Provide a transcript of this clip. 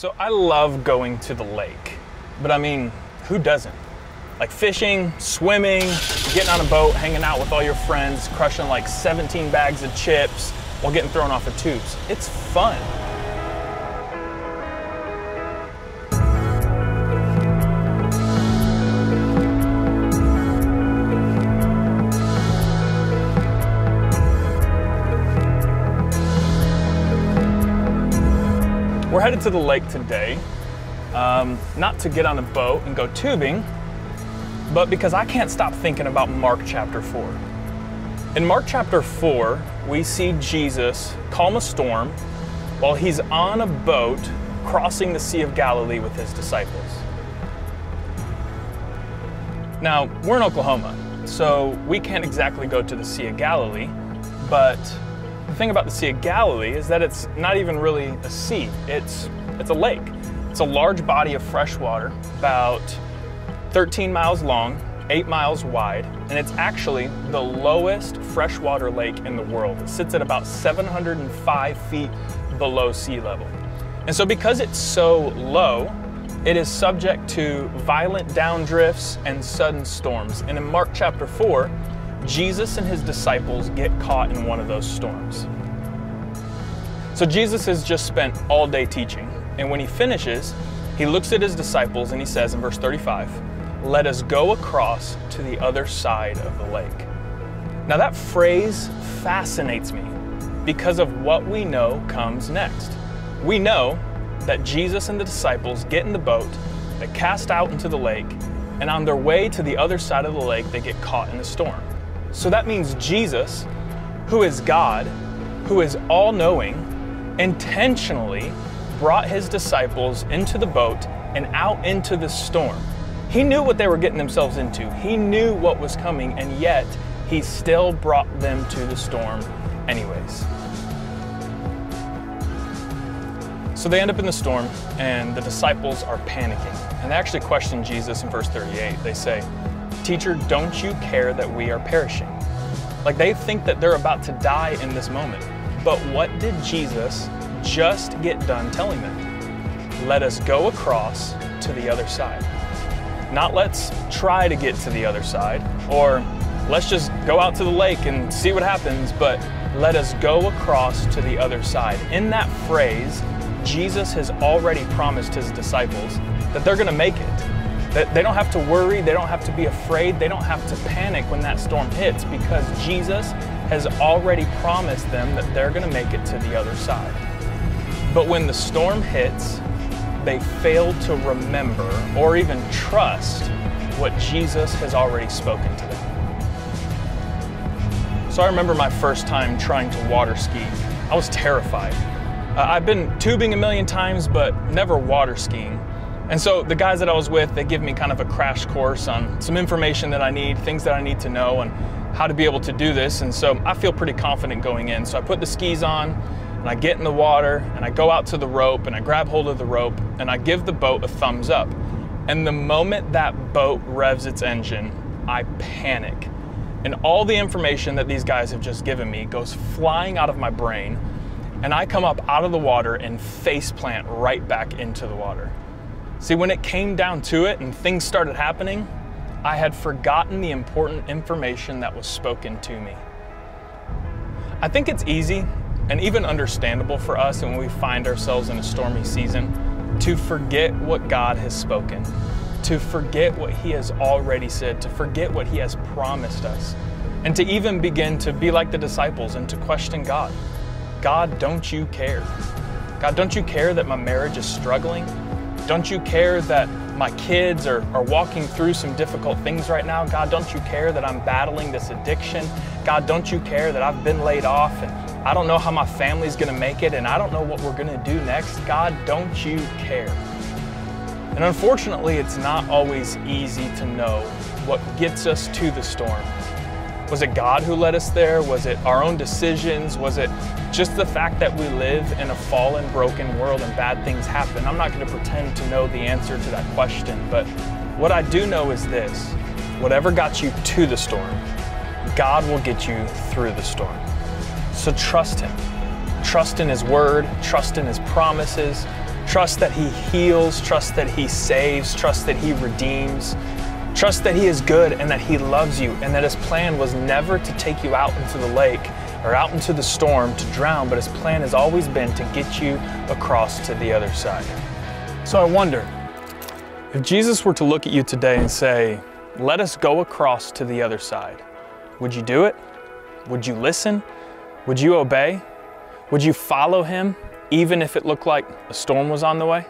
So I love going to the lake, but I mean, who doesn't? Like fishing, swimming, getting on a boat, hanging out with all your friends, crushing like 17 bags of chips while getting thrown off of tubes. It's fun. We're headed to the lake today, not to get on a boat and go tubing, but because I can't stop thinking about Mark chapter 4. In Mark chapter 4, we see Jesus calm a storm while he's on a boat crossing the Sea of Galilee with his disciples. Now, we're in Oklahoma, so we can't exactly go to the Sea of Galilee, but the thing about the Sea of Galilee is that it's not even really a sea, it's a lake. It's a large body of fresh water, about 13 miles long, 8 miles wide, and it's actually the lowest freshwater lake in the world. It sits at about 705 feet below sea level. And so because it's so low, it is subject to violent downdrifts and sudden storms. And in Mark chapter 4, Jesus and his disciples get caught in one of those storms. So Jesus has just spent all day teaching, and when he finishes, he looks at his disciples and he says in verse 35, "Let us go across to the other side of the lake." Now that phrase fascinates me because of what we know comes next. We know that Jesus and the disciples get in the boat, they cast out into the lake, and on their way to the other side of the lake, they get caught in a storm. So that means Jesus, who is God, who is all-knowing, intentionally brought his disciples into the boat and out into the storm. He knew what they were getting themselves into. He knew what was coming, and yet he still brought them to the storm anyways. So they end up in the storm, and the disciples are panicking. And they actually question Jesus in verse 38. They say, "Teacher, don't you care that we are perishing?" Like they think that they're about to die in this moment. But what did Jesus just get done telling them? Let us go across to the other side. Not let's try to get to the other side, or let's just go out to the lake and see what happens, but let us go across to the other side. In that phrase, Jesus has already promised his disciples that they're gonna make it. That they don't have to worry, they don't have to be afraid, they don't have to panic when that storm hits, because Jesus has already promised them that they're gonna make it to the other side. But when the storm hits, they fail to remember or even trust what Jesus has already spoken to them. So I remember my first time trying to water ski. I was terrified. I've been tubing a million times, but never water skiing. And so the guys that I was with, they give me kind of a crash course on some information that I need, things that I need to know, and how to be able to do this. And so I feel pretty confident going in. So I put the skis on, and I get in the water, and I go out to the rope, and I grab hold of the rope, and I give the boat a thumbs up. And the moment that boat revs its engine, I panic. And all the information that these guys have just given me goes flying out of my brain, and I come up out of the water and face plant right back into the water. See, when it came down to it and things started happening, I had forgotten the important information that was spoken to me. I think it's easy and even understandable for us when we find ourselves in a stormy season to forget what God has spoken, to forget what he has already said, to forget what he has promised us, and to even begin to be like the disciples and to question God. God, don't you care? God, don't you care that my marriage is struggling? Don't you care that my kids are walking through some difficult things right now? God, don't you care that I'm battling this addiction? God, don't you care that I've been laid off and I don't know how my family's gonna make it and I don't know what we're gonna do next? God, don't you care? And unfortunately, it's not always easy to know what gets us to the storm. Was it God who led us there? Was it our own decisions? Was it just the fact that we live in a fallen, broken world and bad things happen? I'm not going to pretend to know the answer to that question, but what I do know is this: whatever got you to the storm, God will get you through the storm. So trust him. Trust in his word, trust in his promises, Trust that He heals, trust that He saves, trust that He redeems. Trust that He is good and that He loves you and that His plan was never to take you out into the lake or out into the storm to drown, but His plan has always been to get you across to the other side. So I wonder, if Jesus were to look at you today and say, let us go across to the other side, would you do it? Would you listen? Would you obey? Would you follow Him even if it looked like a storm was on the way?